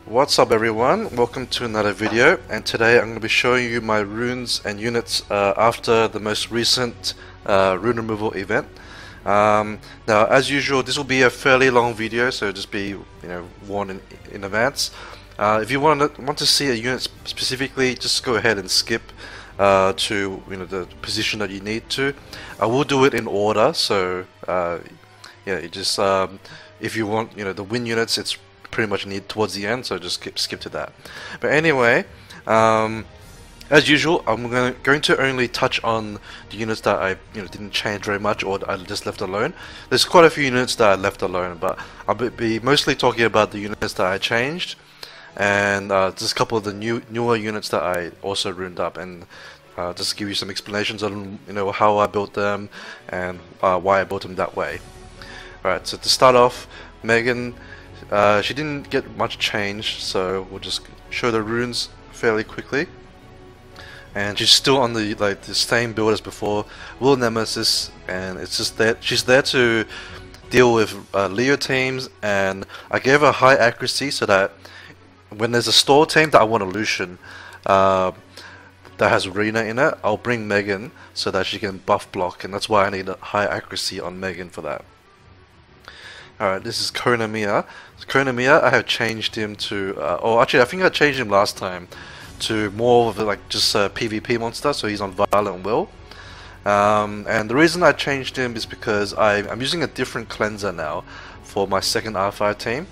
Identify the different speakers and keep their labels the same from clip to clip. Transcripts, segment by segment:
Speaker 1: What's up everyone, welcome to another video, and today I'm going to be showing you my runes and units after the most recent rune removal event. Now as usual this will be a fairly long video, so just be warned in advance. If you want to see a unit specifically, just go ahead and skip to the position that you need to. I will do it in order, so yeah, you just if you want the win units, it's pretty much need towards the end, so just skip to that. But anyway, as usual, I'm going to only touch on the units that I didn't change very much, or I just left alone. There's quite a few units that I left alone, but I'll be mostly talking about the units that I changed, and just a couple of the newer units that I also runed up, and just give you some explanations on how I built them and why I built them that way. Alright, so to start off, Megan. She didn't get much change, so we'll just show the runes fairly quickly. And she's still on the same build as before, Will Nemesis, and it's just that she's there to deal with Leo teams. And I gave her high accuracy so that when there's a store team that I want a Lucian that has Rune in it, I'll bring Megan so that she can buff block, and that's why I need a high accuracy on Megan for that. Alright, this is Konamiya. Konamiya, I have changed him to, oh actually I think I changed him last time to more of just a PvP monster, so he's on Violent Will. And the reason I changed him is because I'm using a different cleanser now for my second R5 team,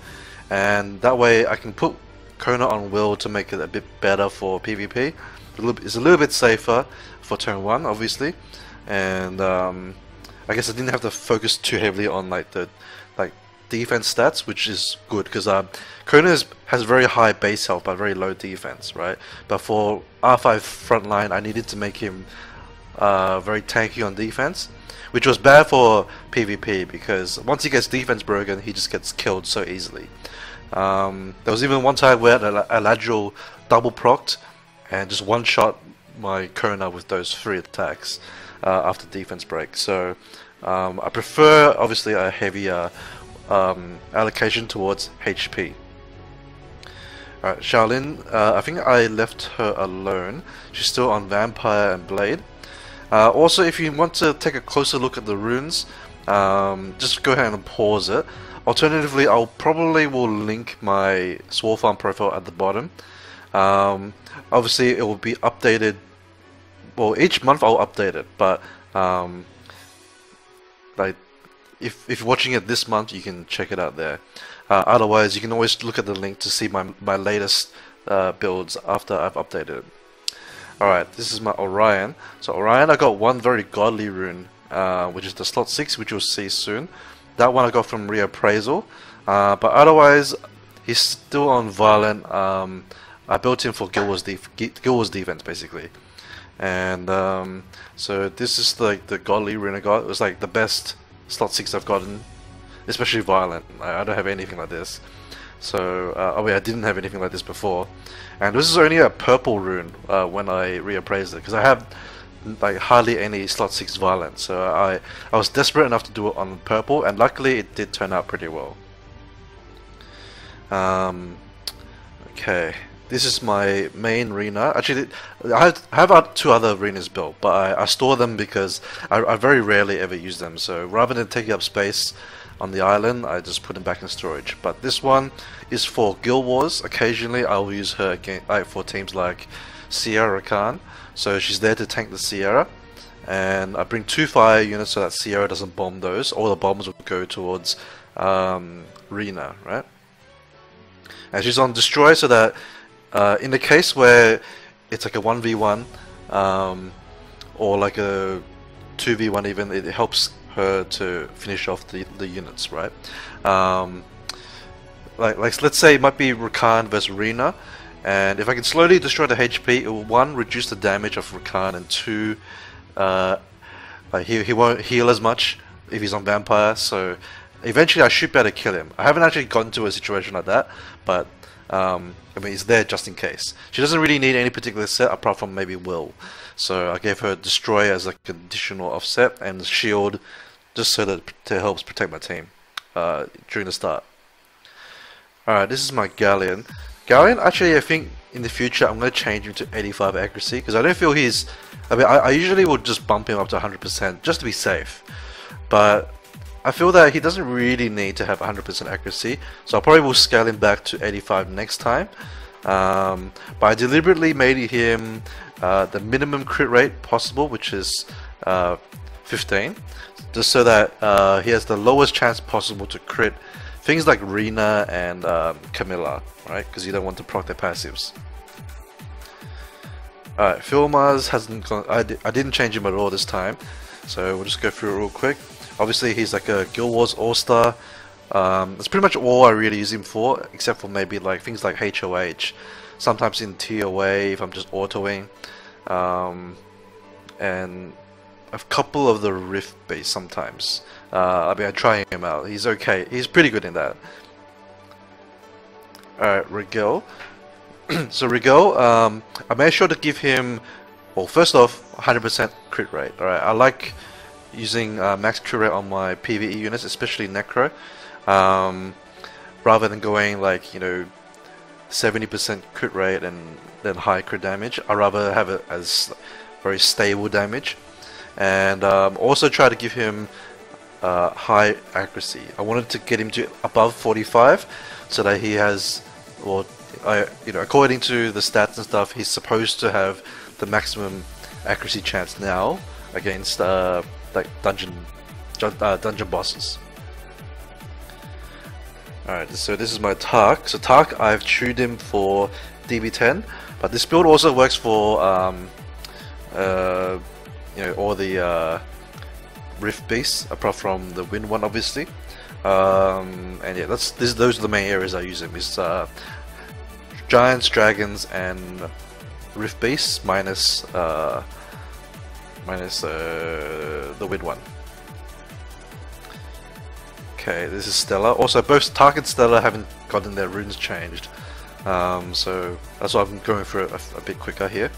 Speaker 1: and that way I can put Kona on Will to make it a bit better for PvP. It's a little bit safer for turn 1 obviously, and I guess I didn't have to focus too heavily on the defense stats, which is good because Kona has very high base health but very low defense, right? But for R5 frontline, I needed to make him very tanky on defense, which was bad for PvP because once he gets defense broken, he just gets killed so easily. There was even one time where Aladril double procced and just one shot my Kona with those 3 attacks after defense break. So I prefer obviously a heavier allocation towards HP. Alright, Shaolin, I think I left her alone. She's still on Vampire and Blade. Also, if you want to take a closer look at the runes, just go ahead and pause it. Alternatively, I'll probably will link my Sword Farm profile at the bottom. Obviously, it will be updated. Well, each month I'll update it, but if you're watching it this month, you can check it out there. Otherwise, you can always look at the link to see my latest builds after I've updated it. Alright, this is my Orion. So Orion, I got one very godly rune, which is the slot 6, which you'll see soon. That one I got from Reappraisal. But otherwise, he's still on Violent. I built him for Guild Wars defense, basically. And so this is the godly rune I got. It was like the best slot 6 I've gotten, especially Violent. I don't have anything like this. So, oh wait, I didn't have anything like this before. And this is only a purple rune when I reappraised it, because I have hardly any slot 6 Violent. So I was desperate enough to do it on purple, and luckily it did turn out pretty well. Okay, this is my main Rena. Actually, I have 2 other Renas built, but I store them because I very rarely ever use them. So rather than taking up space on the island, I just put them back in storage. But this one is for Guild Wars. Occasionally, I'll use her again for teams like Sierra Khan. So she's there to tank the Sierra, and I bring 2 fire units so that Sierra doesn't bomb those. All the bombs will go towards Rena, right? And she's on destroy so that in the case where it's like a 1v1 or like a 2v1 even, it helps her to finish off the units, right? Like let's say it might be Rakan versus Rena, and if I can slowly destroy the HP, it will 1 reduce the damage of Rakan, and 2 he won't heal as much if he's on Vampire, so eventually I should be able to kill him. I haven't actually gotten to a situation like that, but I mean, it's there just in case. She doesn't really need any particular set apart from maybe Will. So I gave her Destroy as like an additional offset, and Shield just so that it helps protect my team during the start. Alright, this is my Galleon. Galleon, actually, I think in the future I'm going to change him to 85 accuracy because I don't feel he's. I mean, I usually would just bump him up to 100% just to be safe, but I feel that he doesn't really need to have 100% accuracy, so I probably will scale him back to 85 next time. But I deliberately made him the minimum crit rate possible, which is 15, just so that he has the lowest chance possible to crit things like Rune and Camilla, right? Because you don't want to proc their passives. Alright, Filmars hasn't gone. I didn't change him at all this time, so we'll just go through it real quick. Obviously, he's like a Guild Wars All-Star. That's pretty much all I really use him for, except for maybe like things like HOH. Sometimes in TOA if I'm just autoing, and a couple of the Rift base sometimes. I mean, I try him out. He's okay. He's pretty good in that. Alright, Rigel. So Rigel, I made sure to give him, well, first off, 100% crit rate. Alright, I like using max crit rate on my PvE units, especially Necro, rather than going like, you know, 70% crit rate and then high crit damage. I rather have it as very stable damage, and also try to give him high accuracy. I wanted to get him to above 45 so that he has, well, you know, according to the stats and stuff, he's supposed to have the maximum accuracy chance now against like dungeon bosses. Alright, so this is my Tark. So Tark, I've tuned him for DB10, but this build also works for you know, all the Rift beasts apart from the Wind one, obviously. And yeah, those are the main areas I use him. Is Giants, Dragons, and Rift beasts minus the Wind one. Okay, this is Stella. Also, both Tark and Stella haven't gotten their runes changed, so that's why I'm going for a bit quicker here.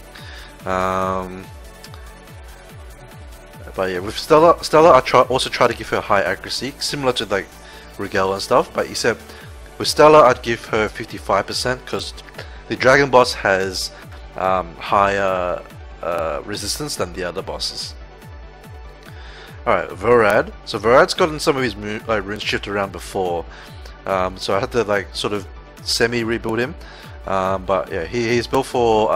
Speaker 1: But yeah, with Stella I also try to give her high accuracy, similar to like Rigel and stuff. But except with Stella, I'd give her 55% because the Dragon boss has higher resistance than the other bosses. Alright, Verad. So Verad's gotten some of his runes shifted around before, so I had to like sort of semi-rebuild him. But yeah, he's built for,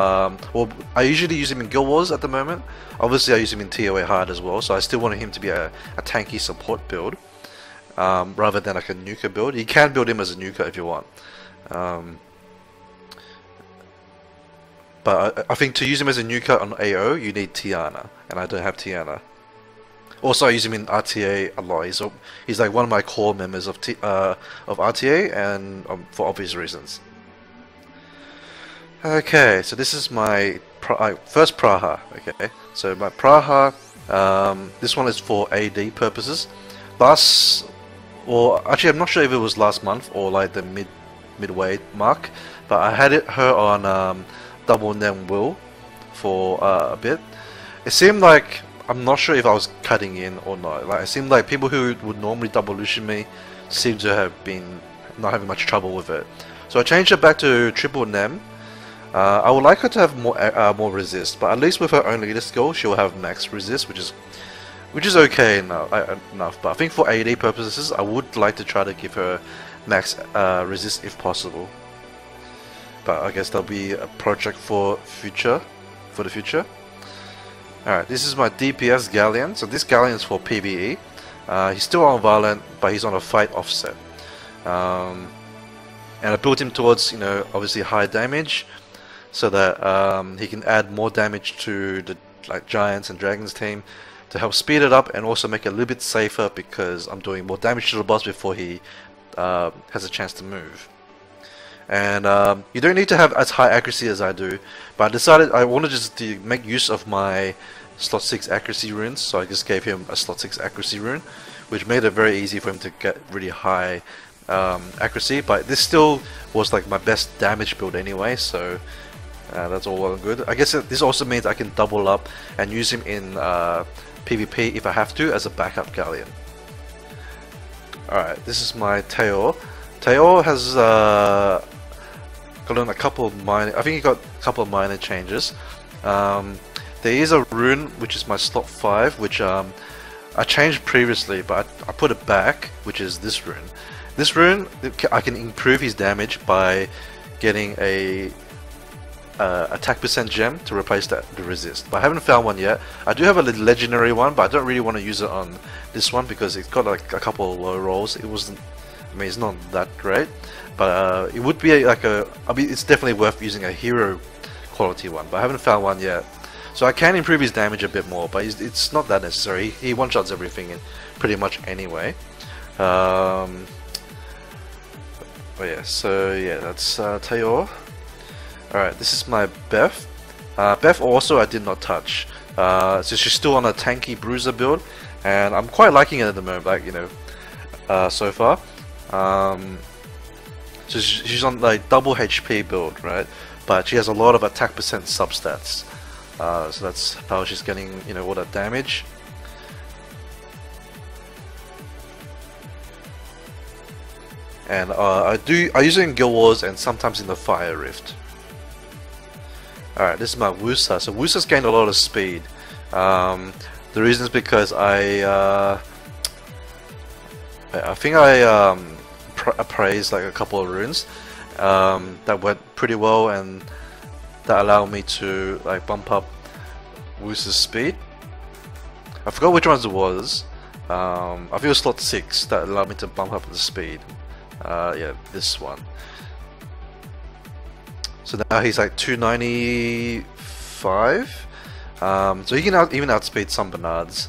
Speaker 1: well, I usually use him in Guild Wars at the moment. Obviously I use him in TOA hard as well, so I still wanted him to be a tanky support build, rather than like a nuker build. You can build him as a nuker if you want. But I think to use him as a nuker on AO, you need Tiana, and I don't have Tiana. Also, I use him in RTA a lot. He's like one of my core members of RTA, and for obvious reasons. Okay, so this is my first Praha. Okay, so my Praha, this one is for AD purposes. Well, actually, I'm not sure if it was last month or like the midway mark, but I had her on double Nem Will for a bit. It seemed like, I'm not sure if I was cutting in or not. Like, it seemed like people who would normally double Lucian me seem to have been not having much trouble with it. So I changed it back to triple Nem. I would like her to have more resist, but at least with her own leader skill, she'll have max resist, which is okay enough. But I think for AD purposes, I would like to try to give her max resist if possible. But I guess that'll be a project for the future. Alright, this is my DPS Galleon. So this Galleon is for PvE. He's still on Violent, but he's on a fight offset. And I built him towards, you know, obviously high damage, so that he can add more damage to the Giants and Dragons team to help speed it up and also make it a little bit safer because I'm doing more damage to the boss before he has a chance to move. And you don't need to have as high accuracy as I do, but I decided I wanted just to make use of my slot 6 accuracy runes, so I just gave him a slot 6 accuracy rune, which made it very easy for him to get really high accuracy. But this still was like my best damage build anyway, so that's all well and good. I guess this also means I can double up and use him in PvP if I have to as a backup Galleon. Alright, this is my Teor. Teor has got on a couple of minor. I think he got a couple of minor changes. There is a rune which is my slot 5, which I changed previously, but I put it back, which is this rune. This rune, I can improve his damage by getting a attack percent gem to replace the resist, but I haven't found one yet. I do have a legendary one, but I don't really want to use it on this one because it's got like a couple of low rolls. It wasn't, I mean, it's not that great, but it would be like a, I mean, it's definitely worth using a hero quality one, but I haven't found one yet. So I can improve his damage a bit more, but it's not that necessary. He one-shots everything in pretty much anyway. But yeah, so yeah, that's Tayor. Alright, this is my Beth. Beth also I did not touch. So she's still on a tanky bruiser build, and I'm quite liking it at the moment, like, you know, so far. So she's on like double HP build, right? But she has a lot of attack percent substats. So that's how she's getting, you know, all that damage. And I use it in Guild Wars and sometimes in the Fire Rift. Alright, this is my Wusa. So Wusa's gained a lot of speed. The reason is because I think I praised like a couple of runes that went pretty well, and that allowed me to like bump up Wusa's speed. I forgot which ones it was. I think it was slot 6 that allowed me to bump up the speed. Yeah, this one. So now he's like 295. So he can even outspeed some Bernards.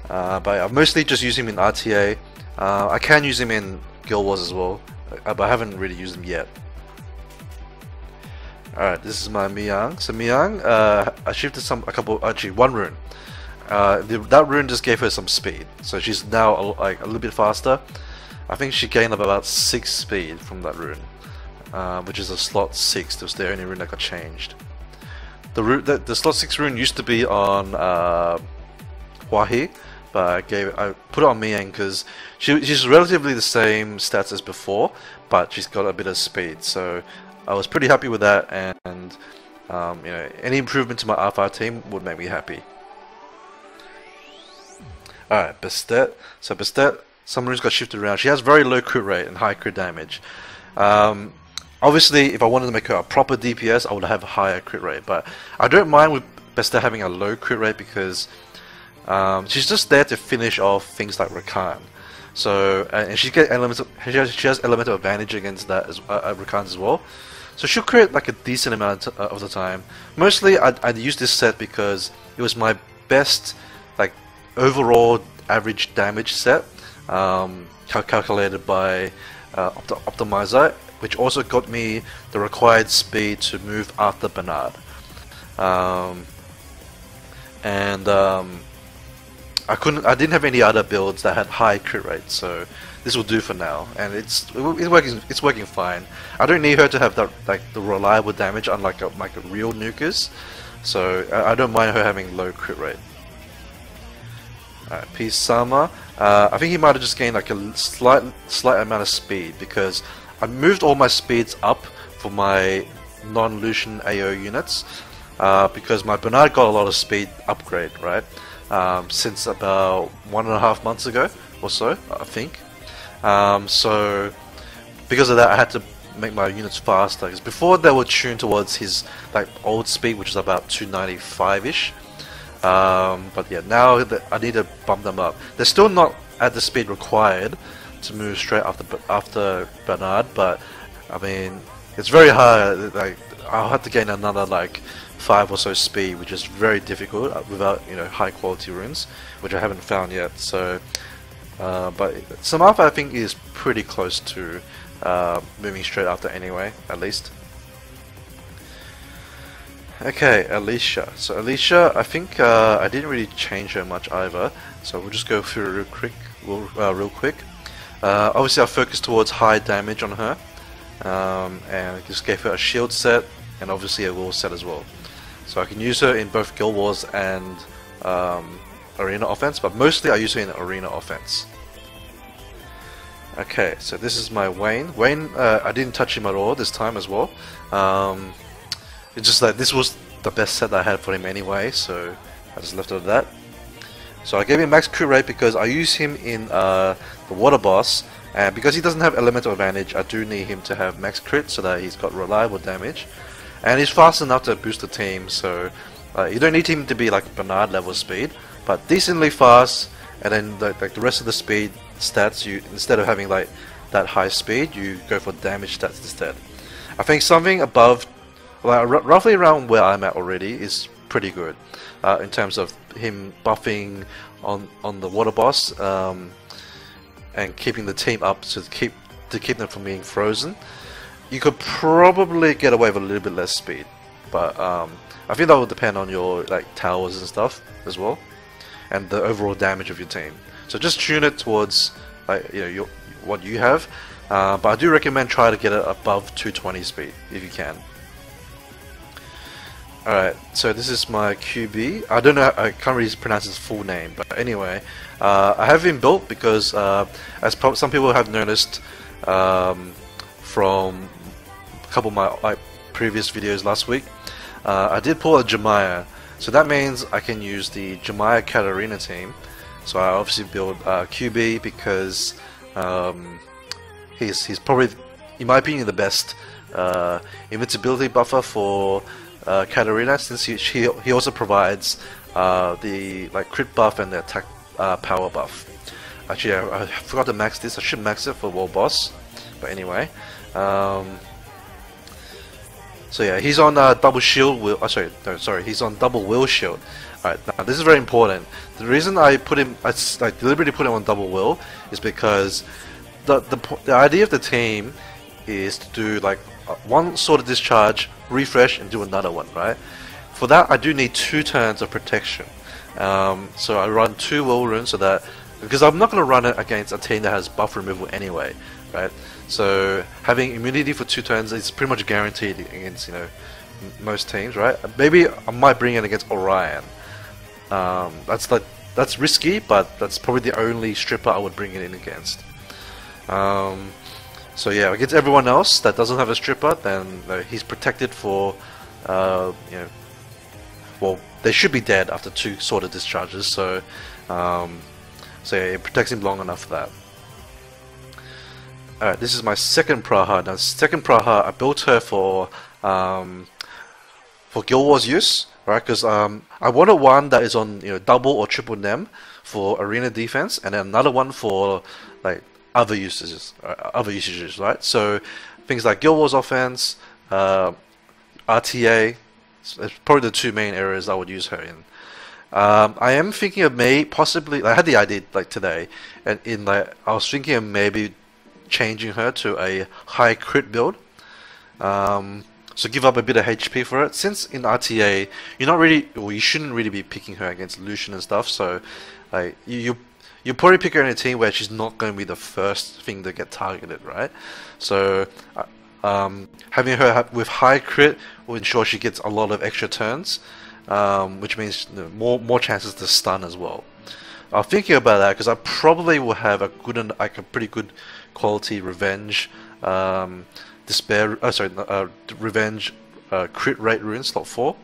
Speaker 1: But I mostly just use him in RTA. I can use him in Guild Wars as well, but I haven't really used him yet. Alright, this is my Miang. So Miang, I shifted one rune. That rune just gave her some speed, so she's now like a little bit faster. I think she gained about 6 speed from that rune, which is a slot 6. That was the only rune that got changed. The slot 6 rune used to be on Huahi, but I put it on Miang because she's relatively the same stats as before, but she's got a bit of speed. So I was pretty happy with that, and you know, any improvement to my R5 team would make me happy. Alright, Bastet. So Bastet, some runes got shifted around. She has very low crit rate and high crit damage. Obviously, if I wanted to make her a proper DPS, I would have a higher crit rate, but I don't mind with Bastet having a low crit rate because she's just there to finish off things like Rakan. So, and she has elemental advantage against that as Rakans as well. So she'll crit like a decent amount of the time. Mostly, I'd use this set because it was my best like overall average damage set, calculated by Optimizer, which also got me the required speed to move after Bernard. I didn't have any other builds that had high crit rates, so this will do for now, and it's working fine. I don't need her to have that like the reliable damage, unlike a real nukers, so I don't mind her having low crit rate. Alright, Peace Sama. I think he might have just gained like a slight amount of speed because I moved all my speeds up for my non-Lucian AO units because my Bernard got a lot of speed upgrade, right? Since about 1.5 months ago or so, I think. So because of that, I had to make my units faster. Because before they were tuned towards his like old speed, which is about 295-ish. But yeah, now I need to bump them up. They're still not at the speed required to move straight after Bernard, but I mean it's very hard. Like I'll have to gain another like 5 or so speed, which is very difficult without, you know, high quality runes, which I haven't found yet. So, but Samartha I think is pretty close to moving straight after anyway, at least. Okay, Alicia. So Alicia, I think I didn't really change her much either. So we'll just go through real quick. Obviously, I focused towards high damage on her, and just gave her a shield set and obviously a wall set as well. So I can use her in both Guild Wars and Arena offense, but mostly I use her in Arena offense. Okay, so this is my Wayne. Wayne, I didn't touch him at all this time as well. It's just that this was the best set I had for him anyway, so I just left it at that. So I gave him max crit rate because I use him in the water boss, and because he doesn't have elemental advantage, I do need him to have max crit so that he's got reliable damage. And he's fast enough to boost the team, so you don't need him to be like Bernard level speed, but decently fast, and then like the rest of the speed stats, you instead of having like that high speed, you go for damage stats instead. I think something above, like roughly around where I'm at already, is pretty good in terms of him buffing on the water boss and keeping the team up to keep them from being frozen. You could probably get away with a little bit less speed, but I think that will depend on your like towers and stuff as well, and the overall damage of your team. So just tune it towards what you have, but I do recommend try to get it above 220 speed if you can. Alright, so this is my QB. I don't know, I can't really pronounce his full name, but anyway, I have him built because as some people have noticed from a couple of my previous videos last week, I did pull a Jemaya, so that means I can use the Jemaya Katarina team. So I obviously build QB because he's probably, in my opinion, the best invincibility buffer for Katarina, since he also provides the like crit buff and the attack power buff. Actually, I forgot to max this. I should max it for world boss, but anyway. So yeah, he's on double shield. He's on double will shield. Alright, now this is very important. The reason I put him, I deliberately put him on double will, is because the idea of the team is to do like one sort of discharge, refresh, and do another one, right? For that, I do need 2 turns of protection. So I run 2 will runes so that, because I'm not going to run it against a team that has buff removal anyway, right? So having immunity for 2 turns is pretty much guaranteed against most teams, right? Maybe I might bring it against Orion. That's risky, but that's probably the only stripper I would bring it in against. So yeah, against everyone else that doesn't have a stripper, then he's protected for, well, they should be dead after 2 sort of discharges. So, so yeah, it protects him long enough for that. Alright, this is my second Praha. Now, second Praha, I built her for Guild Wars use, right? Because I wanted one that is on double or triple NEM for arena defense, and then another one for like other usages, right? So things like Guild Wars offense, RTA, it's probably the 2 main areas I would use her in. I am thinking of possibly, I had the idea like today, and I was thinking of maybe changing her to a high crit build. So give up a bit of HP for it. Since in RTA you shouldn't really be picking her against Lucian and stuff. So like you probably pick her in a team where she's not going to be the first thing to get targeted, right? So having her with high crit will ensure she gets a lot of extra turns, which means more chances to stun as well. I'm thinking about that because I probably will have a pretty good quality revenge revenge crit rate rune slot 4,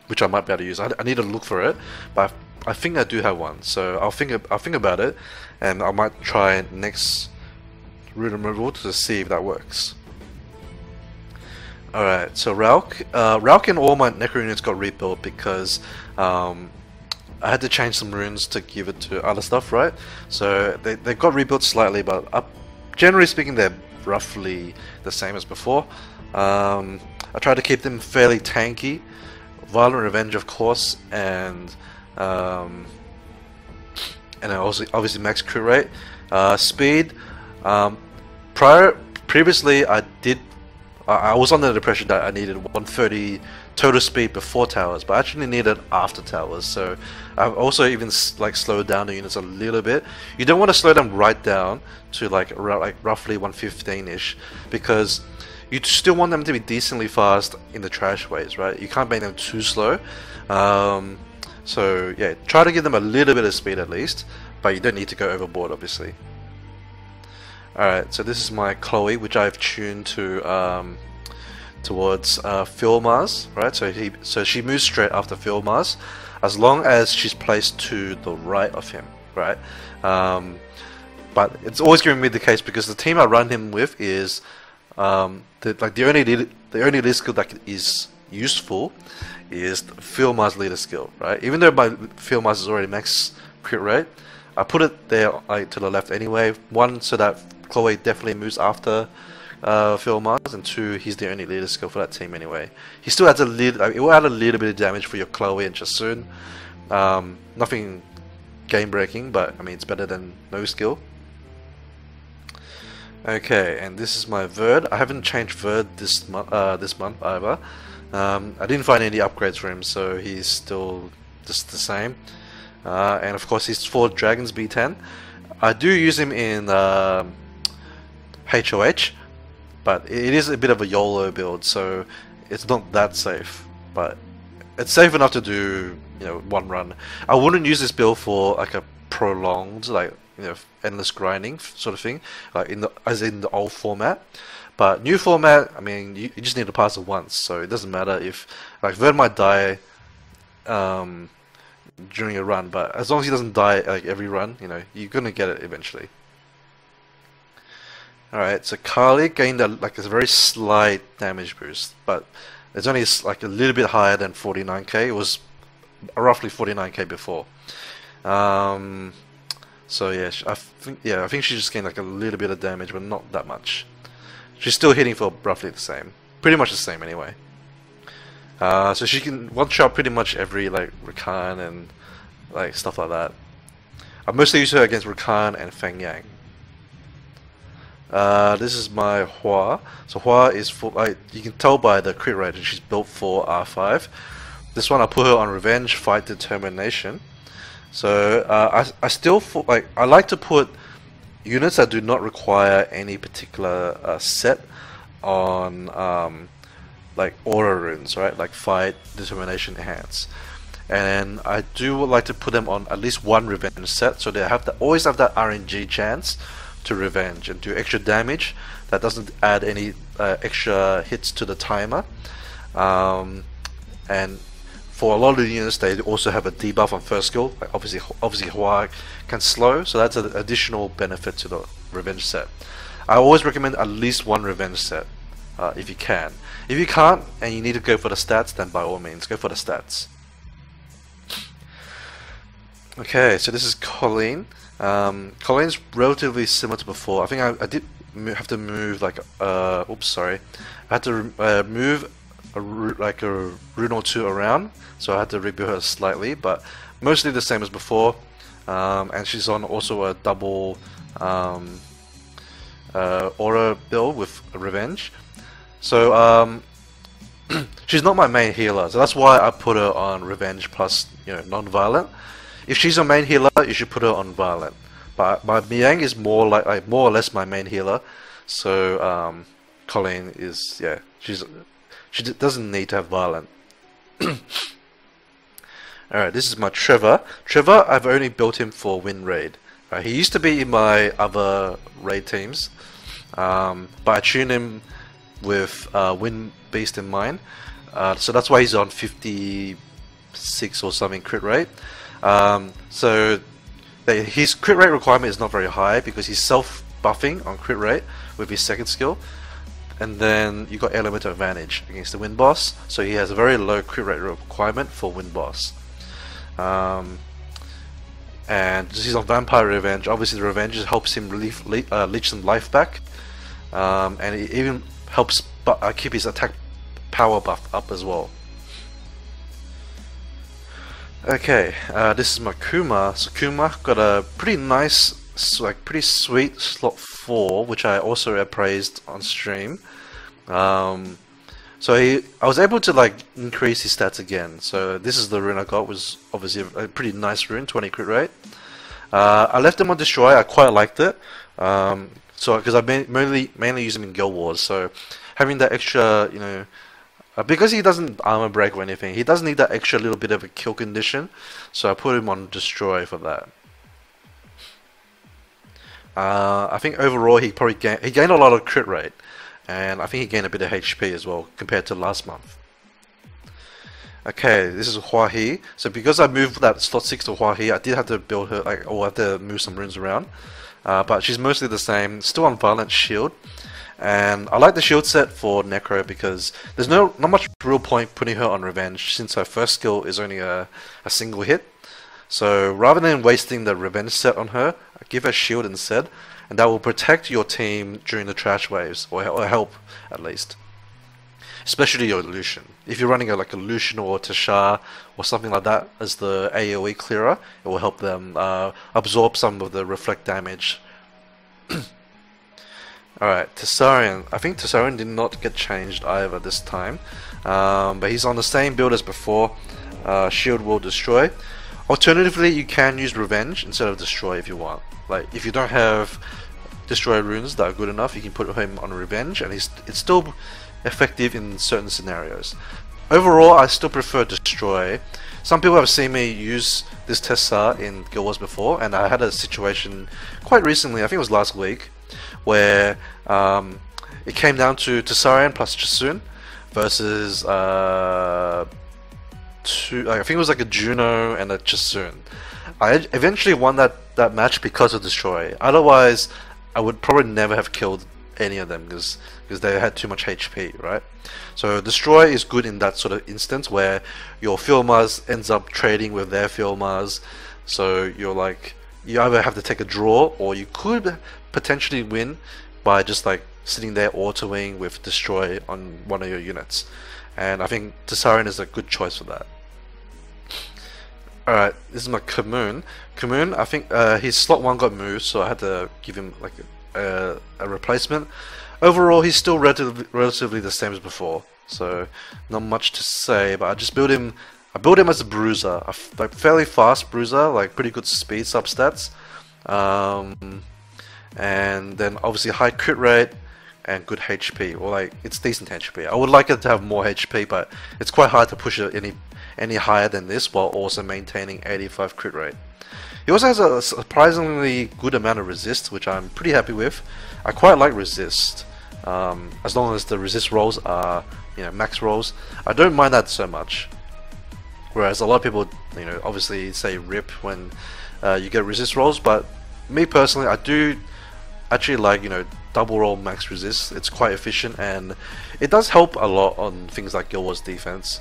Speaker 1: which I might be able to use. I need to look for it, but I think I do have one, so I'll think about it, and I might try next rune removal to see if that works. Alright, so Ralk and all my Necro units got rebuilt because I had to change some runes to give it to other stuff, right? So they got rebuilt slightly, but generally speaking they're roughly the same as before. I tried to keep them fairly tanky, violent revenge of course, and also obviously max crit rate, speed. Previously I was under the impression that I needed 130 total speed before towers, but I actually needed after towers. So I've also even like slowed down the units a little bit. You don't want to slow them right down to like roughly 115-ish, because you still want them to be decently fast in the trash ways, right? You can't make them too slow. So yeah, try to give them a little bit of speed at least, but you don't need to go overboard, obviously. Alright, so this is my Chloe, which I've tuned to towards Phil Mars, right? So she moves straight after Phil Mars, as long as she's placed to the right of him, right? But it's always going to be the case because the team I run him with is the only leader skill that is useful is the Phil Mars leader skill, right? Even though my Phil Mars is already max crit rate, I put it there to the left anyway. One, so that Chloe definitely moves after Phil Mars, and two, he's the only leader skill for that team anyway. He still adds a little, it will add a little bit of damage for your Chloe and Jasun. Nothing game breaking, but I mean it's better than no skill. Okay, and this is my Verd. I haven't changed Verd this month either. I didn't find any upgrades for him, so he's still just the same. And of course he's 4 Dragons B10. I do use him in HOH, but it is a bit of a YOLO build, so it's not that safe. But it's safe enough to do, you know, one run. I wouldn't use this build for like a prolonged, like, you know, endless grinding sort of thing, like as in the old format. But new format, I mean, you just need to pass it once, so it doesn't matter if, like, Vern might die during a run, but as long as he doesn't die like every run, you know, you're gonna get it eventually. Alright, so Carly gained a very slight damage boost, but it's only like a little bit higher than 49k. It was roughly 49k before. So yeah, I think she just gained like a little bit of damage, but not that much. She's still hitting for roughly the same, pretty much the same anyway. So she can one-shot pretty much every like Rakan and like stuff like that. I mostly use her against Rakan and Feng Yang. This is my Hua. So Hua is for, like, you can tell by the crit rate that she's built for R5. This one I put her on Revenge, Fight, Determination. So I still I like to put units that do not require any particular set on like aura runes, right? Like Fight, Determination, Enhance. And I do like to put them on at least one Revenge set, so they always have that RNG chance to Revenge and do extra damage that doesn't add any extra hits to the timer. And for a lot of the units, they also have a debuff on first skill. Like obviously Hua can slow, so that's an additional benefit to the Revenge set. I always recommend at least one Revenge set if you can. If you can't and you need to go for the stats, then by all means go for the stats. Okay, so this is Colleen. Colleen's relatively similar to before. I think I did have to move like oops, sorry. I had to move a rune or two around, so I had to rebuild her slightly, but mostly the same as before. And she's on also a double aura build with Revenge. So she's not my main healer, so that's why I put her on Revenge plus, you know, non-violent. If she's a main healer, you should put her on violent. But my Miang is more like more or less my main healer. So Colleen is, yeah, she doesn't need to have violent. Alright, this is my Trevor. Trevor, I've only built him for win raid. He used to be in my other raid teams, but I tuned him with win beast in mind. So that's why he's on 56 or something crit rate. So his crit rate requirement is not very high because he's self-buffing on crit rate with his second skill, and then you got element advantage against the win boss, so he has a very low crit rate requirement for win boss. And he's on Vampire Revenge. Obviously the Revenge helps him leech some life back, and it even helps keep his attack power buff up as well. Okay, this is my Kuma. So Kuma got a pretty nice, pretty sweet slot 4, which I also appraised on stream. So I was able to increase his stats again. So this is the rune I got, was obviously a pretty nice rune, 20 crit rate. I left him on Destroy. I quite liked it. So because I mainly use him in Guild Wars, so having that extra, you know. Because he doesn't armor break or anything, he does need that extra little bit of a kill condition, so I put him on Destroy for that. I think overall he probably gained a lot of crit rate, and I think he gained a bit of HP as well compared to last month. Okay, this is Hua He. So because I moved that slot 6 to Hua He, I did have to build her, like, or have to move some runes around. But she's mostly the same, still on Violent Shield. And I like the shield set for Necro because there's not much real point putting her on Revenge since her first skill is only a single hit. So rather than wasting the Revenge set on her, give her shield instead, and that will protect your team during the trash waves, or help at least. Especially your Lucian. If you're running like a Lucian or Tashar or something like that as the AoE clearer, it will help them absorb some of the reflect damage. Alright, Taran. I think Taran did not get changed either this time, but he's on the same build as before. Shield will destroy. Alternatively, you can use Revenge instead of Destroy if you want. Like, if you don't have Destroy runes that are good enough, you can put him on Revenge, and it's still effective in certain scenarios. Overall, I still prefer Destroy. Some people have seen me use this Tessa in Guild Wars before, and I had a situation quite recently, I think it was last week, where it came down to Taran plus Jasun versus I think it was like a Juno and a Jasun. I eventually won that match because of Destroy. Otherwise, I would probably never have killed any of them because they had too much HP, right? So Destroy is good in that sort of instance where your Field Mars ends up trading with their Field Mars. So you're like, you either have to take a draw, or you could potentially win by just like sitting there autoing with Destroy on one of your units. And I think Taran is a good choice for that. Alright, this is my Kamun. Kamun, I think his slot 1 got moved, so I had to give him like a replacement. Overall, he's still relatively the same as before, so not much to say, but I just built him. I built him as a bruiser, like fairly fast bruiser, like pretty good speed substats, and then obviously high crit rate and good HP, or like it's decent HP. I would like it to have more HP, but it's quite hard to push it any higher than this while also maintaining 85 crit rate. He also has a surprisingly good amount of resist, which I'm pretty happy with. I quite like resist, as long as the resist rolls are, you know, max rolls. I don't mind that so much. Whereas a lot of people, you know, obviously say rip when you get resist rolls, but me personally, I do actually like, you know, double roll max resist. It's quite efficient and it does help a lot on things like Guild Wars defense.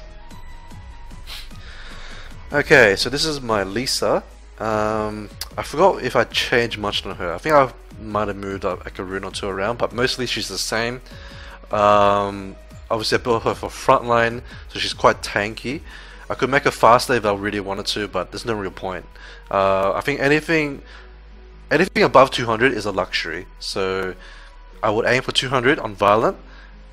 Speaker 1: Okay, so this is my Lisa. I forgot if I changed much on her. I think I might have moved like a rune or two around, but mostly she's the same. Obviously I built her for frontline, so she's quite tanky. I could make her faster if I really wanted to, but there's no real point. I think anything above 200 is a luxury, so I would aim for 200 on Violent.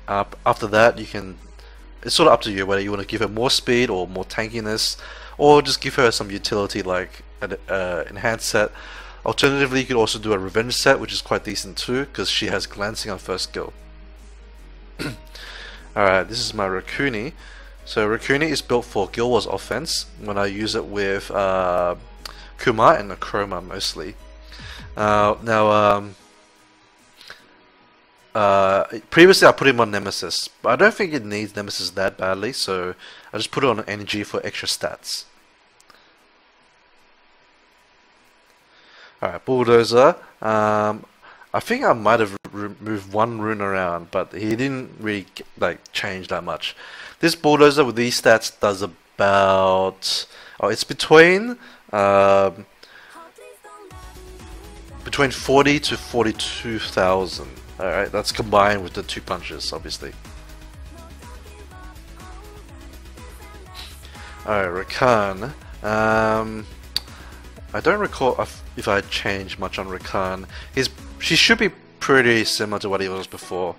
Speaker 1: After that, it's sort of up to you whether you want to give her more speed or more tankiness, or just give her some utility like an enhanced set. Alternatively, you could also do a revenge set, which is quite decent too, because she has glancing on first skill. Alright, this is my Rakuni. So Rakuni is built for Guild Wars offense when I use it with Kuma and Necro mostly. Previously I put him on Nemesis, but I don't think it needs Nemesis that badly, so I just put it on energy for extra stats. Alright, Bulldozer. I think I might have moved one rune around, but he didn't really like change that much. This Bulldozer with these stats does about, it's between 40 to 42,000. Alright, that's combined with the 2 punches, obviously. Alright, Rakan. I don't recall if I changed much on Rakan. She should be pretty similar to what he was before.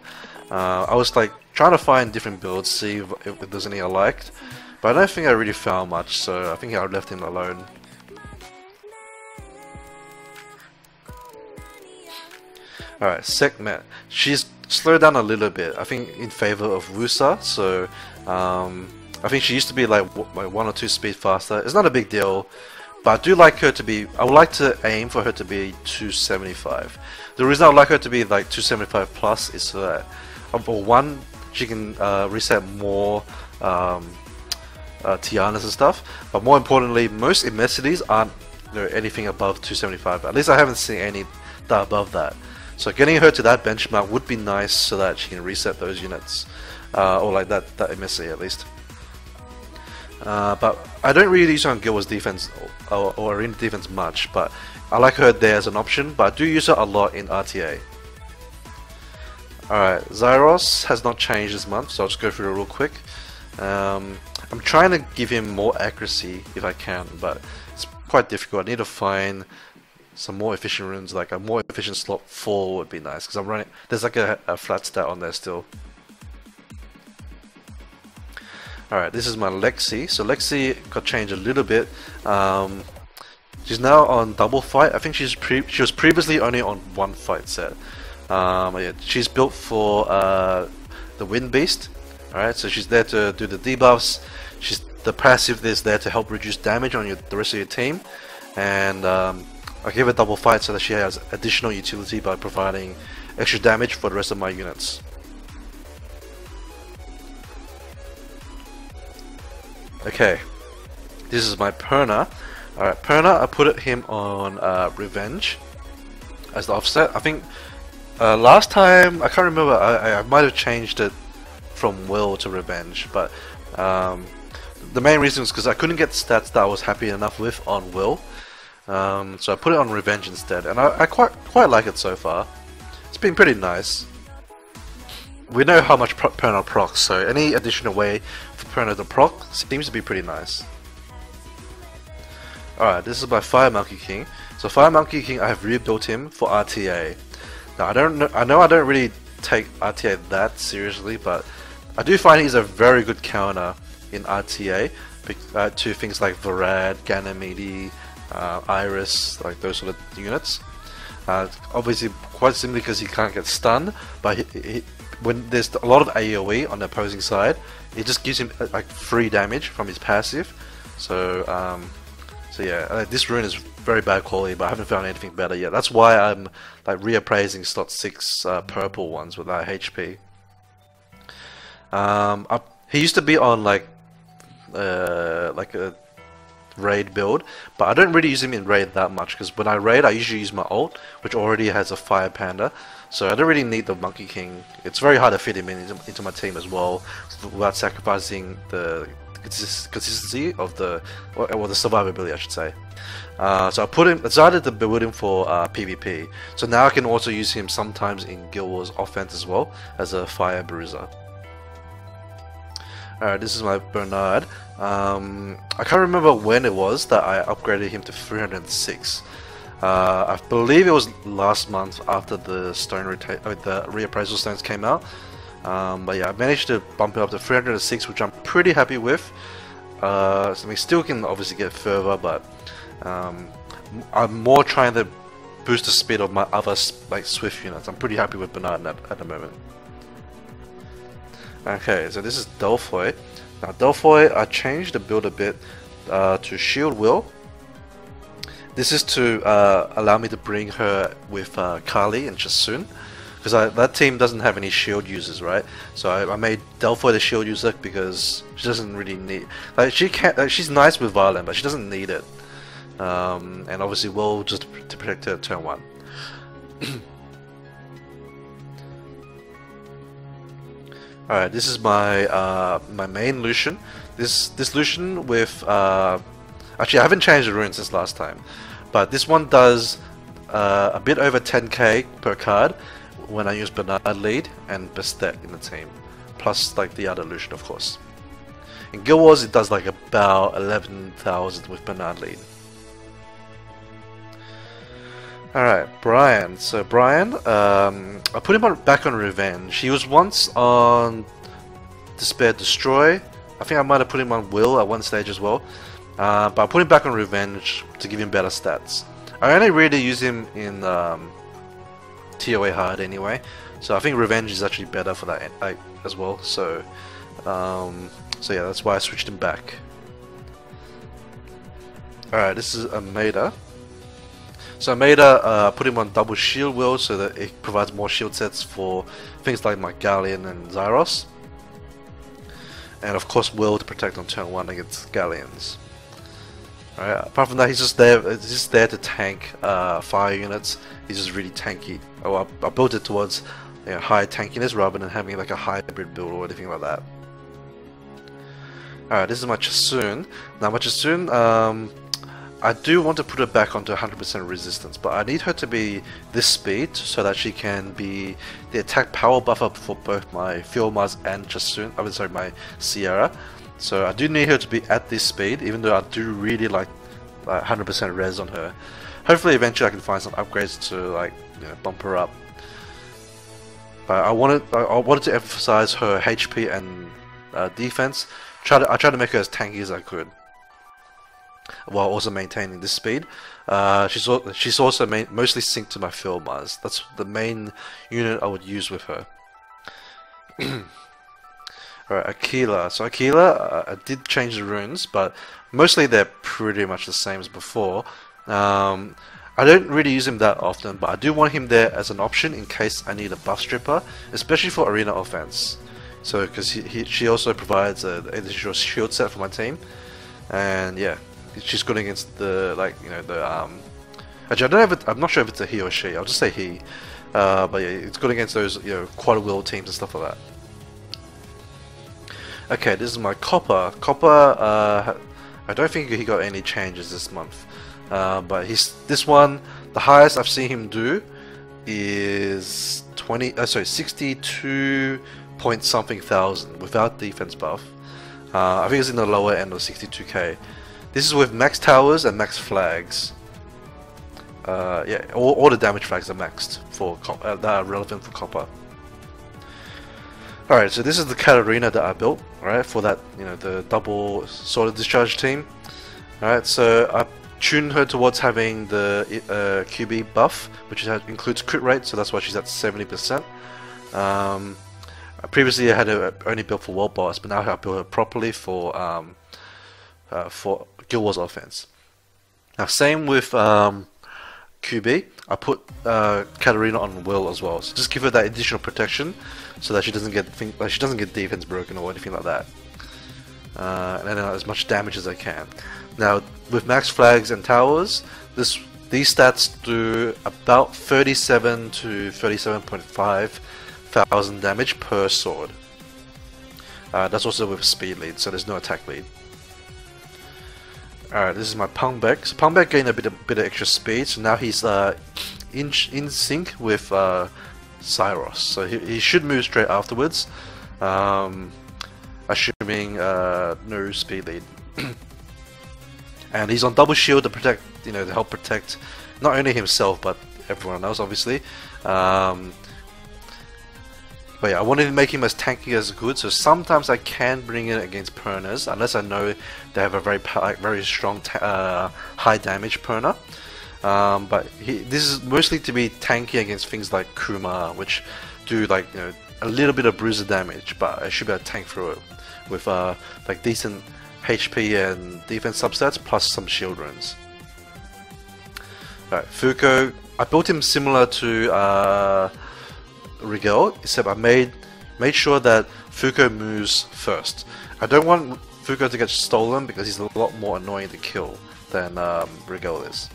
Speaker 1: I was like trying to find different builds, see if there's any I liked, but I don't think I really found much, so I think I left him alone. Alright, Sekhmet. She's slowed down a little bit, I think in favor of Wusa, so I think she used to be like 1 or 2 speed faster. It's not a big deal, but I do like her to be, I would like to aim for her to be 275. The reason I would like her to be like 275 plus is so that, for one, she can reset more Tianas and stuff, but more importantly, most immensities aren't anything above 275. At least I haven't seen any that above that. So getting her to that benchmark would be nice so that she can reset those units, or like that immensity at least. But I don't really use her on Guild Wars defense or arena defense much, but I like her there as an option, but I do use her a lot in RTA. Alright, Zaiross has not changed this month, so I'll just go through it real quick. I'm trying to give him more accuracy if I can, but it's quite difficult. I need to find some more efficient runes, like a more efficient slot 4 would be nice, because I'm running, there's like a flat stat on there still. Alright, this is my Lexi. So Lexi got changed a little bit. She's now on double fight. I think she was previously only on one fight set. Yeah, she's built for the Wind Beast. Alright, so she's there to do the debuffs. The passive is there to help reduce damage on the rest of your team. And I give her double fight so that she has additional utility by providing extra damage for the rest of my units. Okay, this is my Perna. Alright, Perna, I put him on Revenge as the offset. I think last time, I can't remember, I might have changed it from Will to Revenge, but the main reason was because I couldn't get stats that I was happy enough with on Will. So I put it on Revenge instead, and I quite like it so far. It's been pretty nice. We know how much Perna procs, so any additional way for Perna to proc seems to be pretty nice. Alright, this is my Fire Monkey King. So Fire Monkey King, I have rebuilt him for RTA. Now I know I don't really take RTA that seriously, but I do find he's a very good counter in RTA to things like Varad, Ganymede, Iris, like those sort of units. Obviously quite simply because he can't get stunned, but when there's a lot of AoE on the opposing side, it just gives him like free damage from his passive. So so yeah, this rune is very bad quality, but I haven't found anything better yet. That's why I'm like reappraising slot 6 purple ones with HP. He used to be on like a raid build, but I don't really use him in raid that much, because when I raid I usually use my ult, which already has a Fire Panda, so I don't really need the Monkey King. It's very hard to fit him into my team as well without sacrificing the consistency of the survivability, I should say. So I decided to build him for PvP, so now I can also use him sometimes in Guild Wars offense as well as a fire bruiser. Alright, this is my Bernard. I can't remember when it was that I upgraded him to 306. I believe it was last month after the the reappraisal stones came out. But yeah, I managed to bump it up to 306, which I'm pretty happy with. So we still can obviously get further, but I'm more trying to boost the speed of my other like Swift units. I'm pretty happy with Bernard at the moment. Okay, so this is Delphoy. Now Delphoy, I changed the build a bit to Shield Will. This is to allow me to bring her with Kali and Chasun, because that team doesn't have any shield users, right? So I made Delphoy the shield user because she doesn't really need, like she's nice with Violent, but she doesn't need it. And obviously Will just to protect her turn 1. Alright, this is my my main Lucian. This Lucian with actually I haven't changed the rune since last time, but this one does a bit over 10k per card when I use Bernard lead and Bastet in the team, plus like the other Lucian of course. In Guild Wars it does like about 11,000 with Bernard lead. Alright, Brian. So Brian, I put him back on Revenge. He was once on Despair Destroy. I think I might have put him on Will at one stage as well. But I put him back on Revenge to give him better stats. I only really use him in TOA hard anyway, so I think Revenge is actually better for that as well. So, so yeah, that's why I switched him back. Alright, this is a Maida. So Maida, put him on double shield will so that it provides more shield sets for things like my Galleon and Zaiross. And of course will to protect on turn 1 against Galleons. Alright, apart from that he's just there to tank fire units. He's just really tanky. Oh, I built it towards high tankiness rather than having like a hybrid build or anything like that. Alright, this is my Chasun. Now my Chasun, I do want to put her back onto 100% resistance, but I need her to be this speed so that she can be the attack power buffer for both my Field Mars and Chasun. I mean, sorry, my Sierra. So I do need her to be at this speed, even though I do really like 100% res on her. Hopefully, eventually, I can find some upgrades to bump her up. But I wanted to emphasize her HP and defense. I tried to make her as tanky as I could, while also maintaining this speed. She's also mostly synced to my Field Mars. That's the main unit I would use with her. Alright, Aquila. So Aquila, I did change the runes, but mostly they're pretty much the same as before. I don't really use him that often, but I do want him there as an option in case I need a buff stripper, especially for arena offense. So, because she also provides an additional shield set for my team, and yeah, she's good against the actually, I don't know if I'm not sure if it's a he or she. I'll just say he. But yeah, it's good against those quad will teams and stuff like that. Okay, this is my Copper. Copper, I don't think he got any changes this month. But this one, the highest I've seen him do is 62 point something thousand without defense buff. I think it's in the lower end of 62k. This is with max towers and max flags. Yeah, all the damage flags are maxed for that are relevant for Copper. Alright, so this is the Katarina that I built, right, for that, the double sword of discharge team. Alright, so I tuned her towards having the QB buff, which includes crit rate, so that's why she's at 70%. Previously I had her only built for World Boss, but now I built her properly for Guild Wars offense. Now same with QB, I put Catarina on Will as well, so just give her that additional protection so that she doesn't get defense broken or anything like that, and then as much damage as I can. Now with max flags and towers, these stats do about 37 to 37.5 thousand damage per sword. That's also with speed lead, so there's no attack lead. Alright, this is my Pungbek. So Pungbek gained a bit of extra speed, so now he's in sync with Zaiross. So he should move straight afterwards, assuming no speed lead. And he's on double shield to protect, to help protect not only himself but everyone else, obviously. But yeah, I wanted to make him as tanky as I could, so sometimes I can bring it against Pernas, unless I know they have a very strong high damage Perna. But this is mostly to be tanky against things like Kuma, which do a little bit of bruiser damage, but I should be able to tank through it with decent HP and defense substats plus some shield runes. Alright, Fuko, I built him similar to Rigel, except I made sure that Fuko moves first. I don't want Fuko to get stolen because he's a lot more annoying to kill than Rigel is.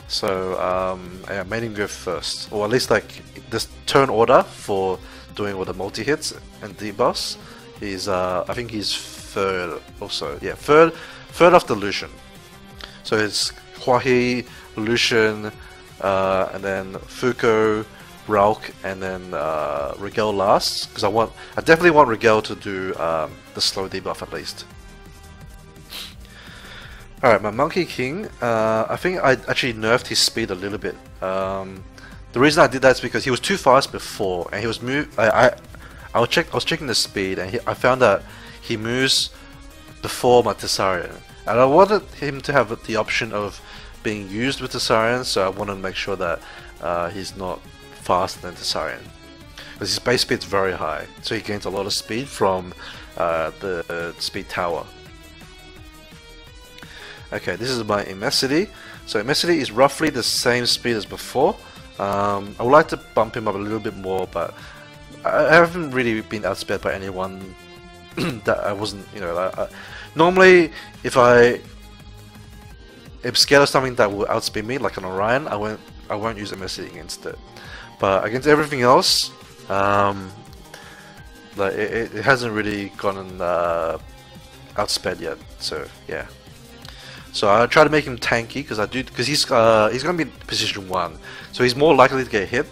Speaker 1: So I made him go first, or at least this turn order for doing all the multi hits and debuffs. He's I think he's third also. Yeah, third after Lucian. So it's Huahi, Lucian, and then Fuko, Ralk, and then Rigel last, because I definitely want Rigel to do the slow debuff at least. Alright, my Monkey King, I think I actually nerfed his speed a little bit. The reason I did that is because he was too fast before, and he was I was checking the speed, and I found that he moves before my Tessarian, and I wanted him to have the option of being used with Tessarian, so I wanted to make sure that he's not faster than Tessarian, because his base speed is very high, so he gains a lot of speed from the speed tower. Okay, this is my immensity. So immensity is roughly the same speed as before. I would like to bump him up a little bit more, but I haven't really been outsped by anyone that I wasn't, you know, normally if I am scared of something that will outspeed me, like an Orion, I won't use immensity against it. But against everything else, like it hasn't really gotten outsped yet. So yeah. So I try to make him tanky because he's gonna be in position 1, so he's more likely to get hit.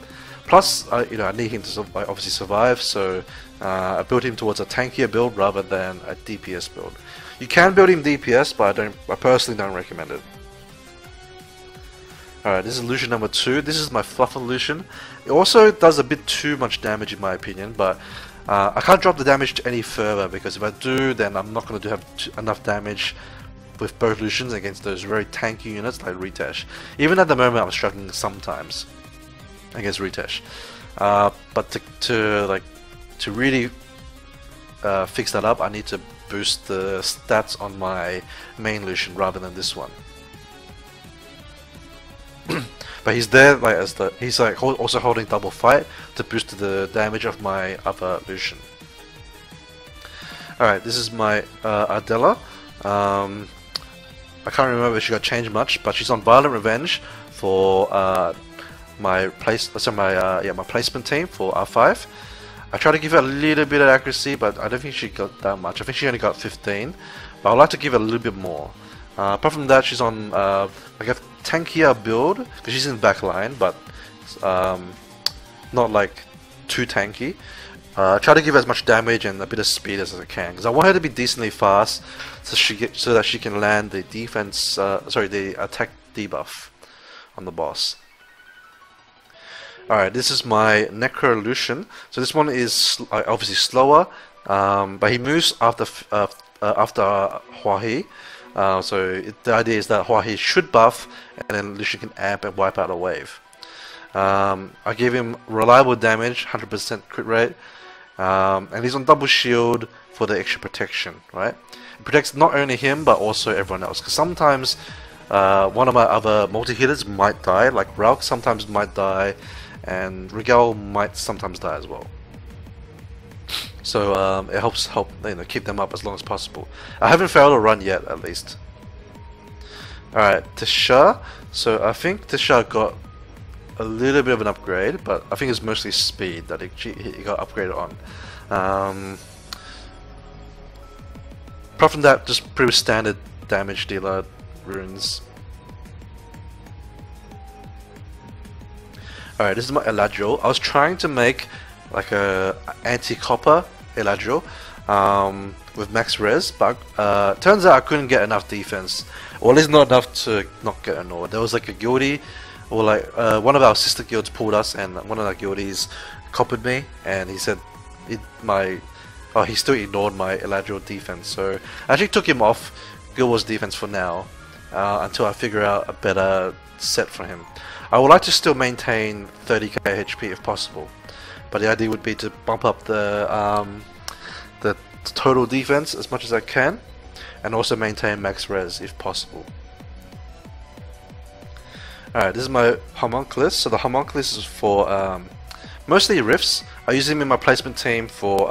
Speaker 1: Plus, you know, I need him to obviously survive. So I built him towards a tankier build rather than a DPS build. You can build him DPS, but I personally don't recommend it. Alright, this is Lucian number 2. This is my Fluffer Lucian. It also does a bit too much damage in my opinion, but I can't drop the damage any further because if I do, then I'm not going to have enough damage with both Lucians against those very tanky units like Ritesh. Even at the moment, I'm struggling sometimes against Ritesh. But to really fix that up, I need to boost the stats on my main Lucian rather than this one. But he's there like he's like also holding double fight to boost the damage of my other Lucian. Alright, this is my Ardella. I can't remember if she got changed much, but she's on Violent Revenge for my placement team for R5. I try to give her a little bit of accuracy, but I don't think she got that much. I think she only got 15, but I'd like to give her a little bit more. Apart from that, she's on like a tankier build because she's in backline, but not like too tanky. Try to give her as much damage and a bit of speed as I can because I want her to be decently fast, so that she can land the defense, the attack debuff on the boss. Alright, this is my Necro Lucian. So this one is obviously slower, but he moves after Hua-He. So the idea is that Hua-He should buff, and then Lucian can amp and wipe out a wave. I gave him reliable damage, 100% crit rate, and he's on double shield for the extra protection, right? It protects not only him but also everyone else. Because sometimes one of my other multi-hitters might die, like Ralk sometimes might die, and Rigel might sometimes die as well. So it helps keep them up as long as possible. I haven't failed a run yet, at least. Alright, Tisha. So I think Tisha got a little bit of an upgrade, but I think it's mostly speed that he got upgraded on. Apart from that, just pretty standard damage dealer runes. Alright, this is my Eladriel. I was trying to make like a anti-copper Eladriel with max res, but turns out I couldn't get enough defense, or at least not enough to not get annoyed. There was like a guildie, or like one of our sister guilds pulled us, and one of our guildies coppered me, and he said he still ignored my Eladriel defense. So I actually took him off Guild Wars defense for now, until I figure out a better set for him. I would like to still maintain 30k HP if possible, but the idea would be to bump up the total defense as much as I can, and also maintain max res if possible. Alright, this is my Homunculus. So the Homunculus is for mostly Rifts. I use him in my placement team for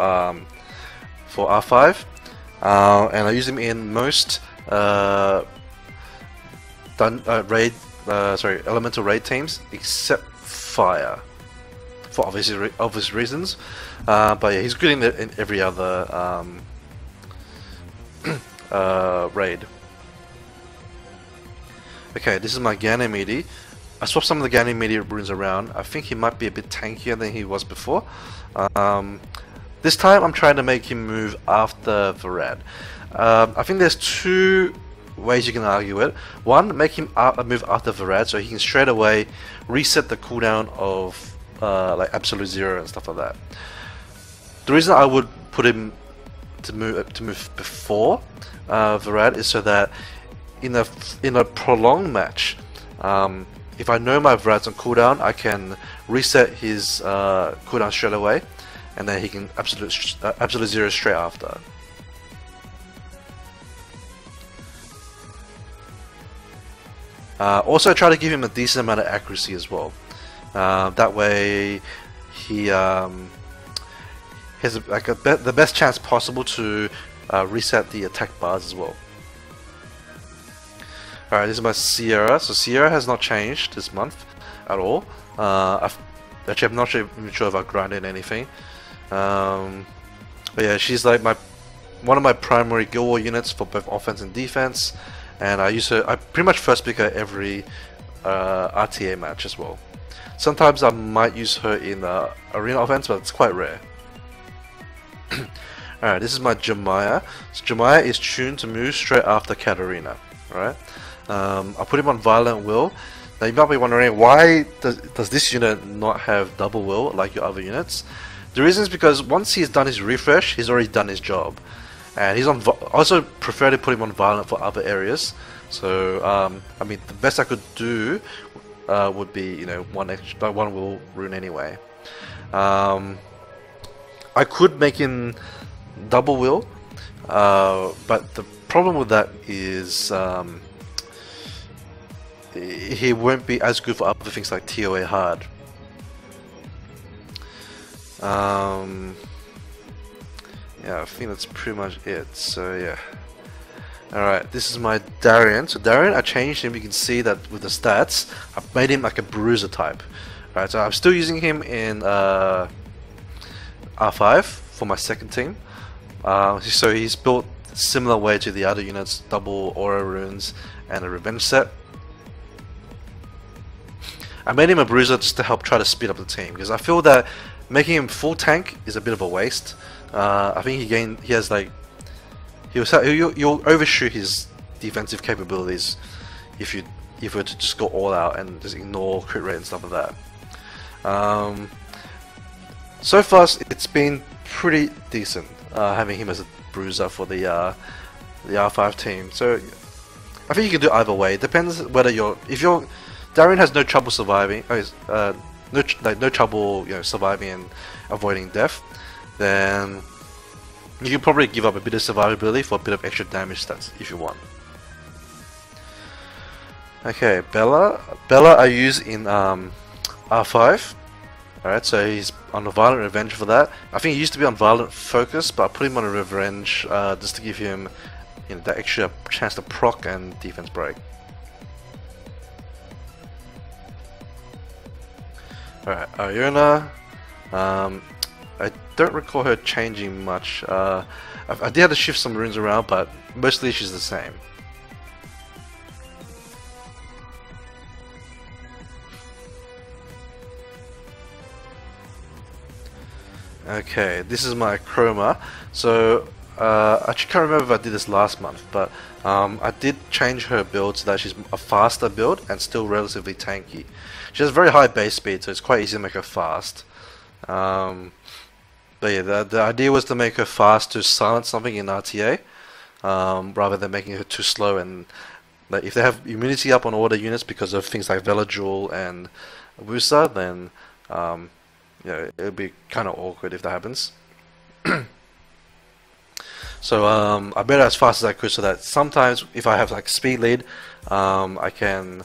Speaker 1: R5, and I use him in most elemental raid teams except fire, for obvious reasons. But yeah, he's good in every other raid. Okay, this is my Ganymede. I swapped some of the Ganymede runes around. I think he might be a bit tankier than he was before. This time I'm trying to make him move after Varad. I think there's two ways you can argue it. One, make him move after Varad so he can straight away reset the cooldown of like Absolute Zero and stuff like that. The reason I would put him to move before Varad is so that in a prolonged match, if I know my Varad's on cooldown, I can reset his cooldown straight away, and then he can Absolute Zero straight after. Also try to give him a decent amount of accuracy as well. That way he has like the best chance possible to reset the attack bars as well. Alright, this is my Sierra. So Sierra has not changed this month at all. Actually, I'm not even sure if I grinded anything. But yeah, she's like one of my primary Guild War units for both offense and defense, and I pretty much first pick her every RTA match as well. Sometimes I might use her in arena offense, but it's quite rare. Alright, this is my Jemiah. So Jemiah is tuned to move straight after Katarina. Alright, I put him on Violent Will. Now you might be wondering, why does this unit not have double will like your other units? The reason is because once he's done his refresh, he's already done his job, and he's on. Also prefer to put him on Violent for other areas. So I mean, the best I could do would be, you know, one will rune anyway. I could make him double will, but the problem with that is he won't be as good for other things like TOA hard. Yeah, I think that's pretty much it. So yeah. Alright, this is my Darian. So Darian, I changed him. You can see that with the stats, I've made him like a bruiser type. Alright, so I'm still using him in R5 for my second team. So he's built similar way to the other units, double aura runes and a revenge set. I made him a bruiser just to help try to speed up the team, because I feel that making him full tank is a bit of a waste. I think you'll overshoot his defensive capabilities if you were to just go all out and just ignore crit rate and stuff like that. So far it's been pretty decent having him as a bruiser for the R5 team. So I think you can do either way. It depends whether Darian has no trouble surviving, no trouble, you know, surviving and avoiding death, then you can probably give up a bit of survivability for a bit of extra damage stats if you want. Okay, Bella I use in R5. Alright, so he's on a Violent Revenge for that. I think he used to be on Violent Focus, but I put him on a Revenge just to give him, you know, that extra chance to proc and defense break. Alright, Iona. I don't recall her changing much. I did have to shift some runes around, but mostly she's the same. Okay, this is my Chroma. So I actually can't remember if I did this last month, but I did change her build so that she's a faster build and still relatively tanky. She has very high base speed, so it's quite easy to make her fast. But yeah, the idea was to make her fast to silence something in RTA, rather than making her too slow. And like, if they have immunity up on all the units because of things like Veladrul and Wusa, then you know, it'll be kind of awkward if that happens. So I made it as fast as I could, so that sometimes if I have like speed lead, I can,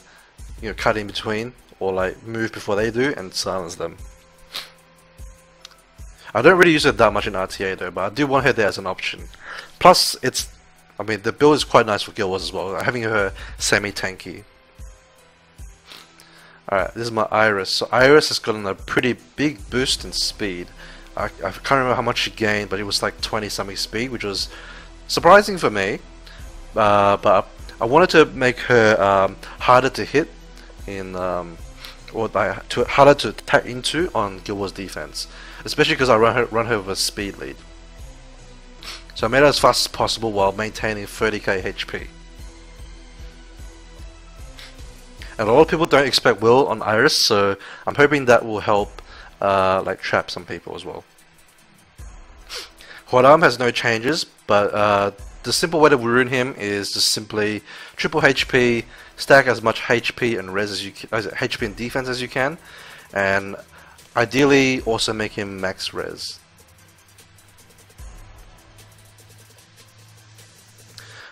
Speaker 1: you know, cut in between or like move before they do and silence them. I don't really use it that much in RTA though, but I do want her there as an option. Plus, I mean, the build is quite nice for Guild Wars as well, having her semi-tanky. Alright, this is my Iris. So Iris has gotten a pretty big boost in speed. I can't remember how much she gained, but it was like 20 something speed, which was surprising for me. But I wanted to make her harder to hit in, or harder to attack into on Guild Wars defense, especially because I run her with a speed lead. So I made her as fast as possible while maintaining 30k HP. And a lot of people don't expect will on Iris, so I'm hoping that will help like trap some people as well. Huadam has no changes, but the simple way to rune him is just simply triple HP, stack as much HP and res as you HP and defense as you can, and ideally also make him max res.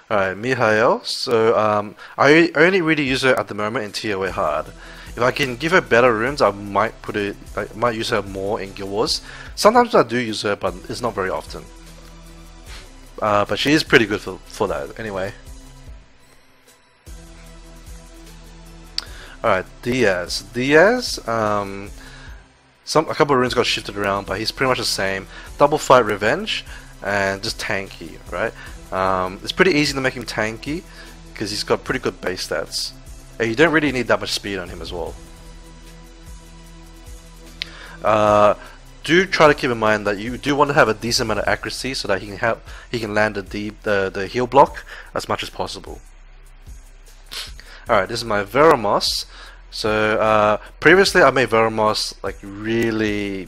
Speaker 1: Alright, Mihail. So I only really use her at the moment in TOA hard. If I can give her better runes, I might might use her more in Guild Wars. Sometimes I do use her, but it's not very often. But she is pretty good for that anyway. Alright, Diaz. A couple of runes got shifted around, but he's pretty much the same. Double fight revenge and just tanky, right? It's pretty easy to make him tanky because he's got pretty good base stats. And you don't really need that much speed on him as well. Do try to keep in mind that you do want to have a decent amount of accuracy so that he can land the heal block as much as possible. Alright, this is my Veramos. So previously I made Veramos like really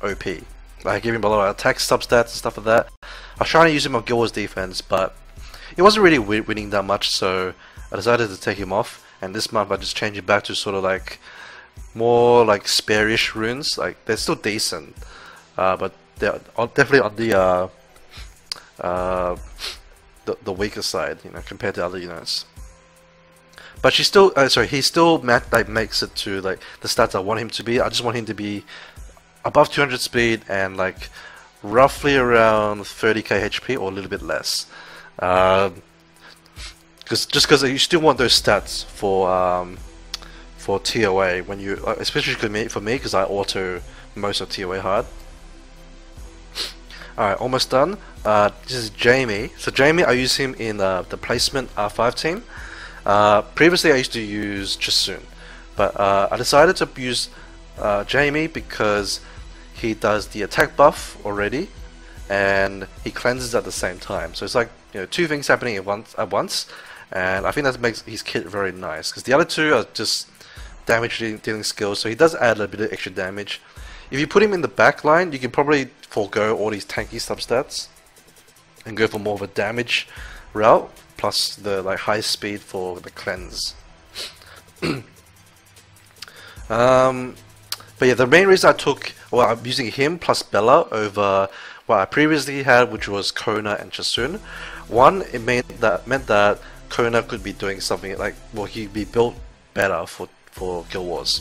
Speaker 1: OP. Like I gave him a lot of attack substats and stuff like that. I was trying to use him on Guild Wars defense, but it wasn't really winning that much, so I decided to take him off. And this month I just changed it back to sort of like more like spare-ish runes. Like they're still decent, but they're definitely on the weaker side, you know, compared to other units. But he still makes it to like the stats I want him to be. I just want him to be above 200 speed and like roughly around 30k HP or a little bit less. Because you still want those stats for TOA when you, especially for me, because I auto most of TOA hard. Alright, almost done. This is Jamie. So Jamie, I use him in the placement R5 team. Previously I used to use Chasun, but I decided to use Jamie because he does the attack buff already and he cleanses at the same time. So it's like, you know, two things happening at once, and I think that makes his kit very nice because the other two are just damage dealing skills, so he does add a bit of extra damage. If you put him in the back line, you can probably forego all these tanky substats and go for more of a damage route plus the like high speed for the cleanse. But yeah, the main reason I'm using him plus Bella over what I previously had, which was Kona and Chasun. One, it meant that Kona could be doing something like, well, he'd be built better for Guild Wars.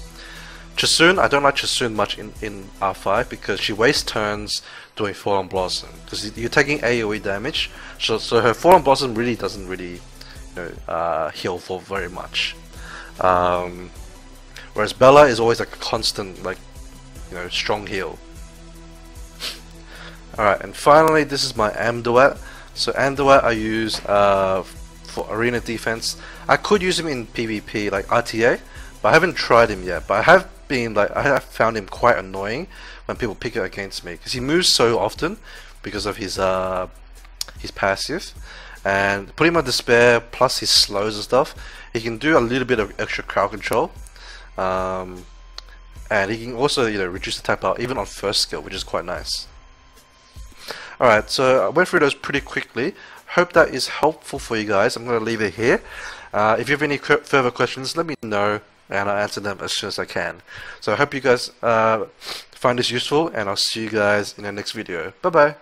Speaker 1: Chasun, I don't like Chasun much in R5 because she wastes turns doing Fallen Blossom because you're taking AoE damage, so her Fallen Blossom really doesn't heal for very much. Whereas Bella is always like a constant, like, you know, strong heal. Alright, and finally this is my Amduat. So Amduat I use for arena defense. I could use him in PvP like RTA, but I haven't tried him yet. But I have found him quite annoying when people pick it against me because he moves so often because of his passive, and put him on despair plus his slows and stuff. He can do a little bit of extra crowd control, and he can also, you know, reduce attack power even on first skill, which is quite nice. Alright, so I went through those pretty quickly. Hope that is helpful for you guys. I'm going to leave it here. If you have any further questions, let me know and I'll answer them as soon as I can. So I hope you guys find this useful, and I'll see you guys in the next video. Bye bye.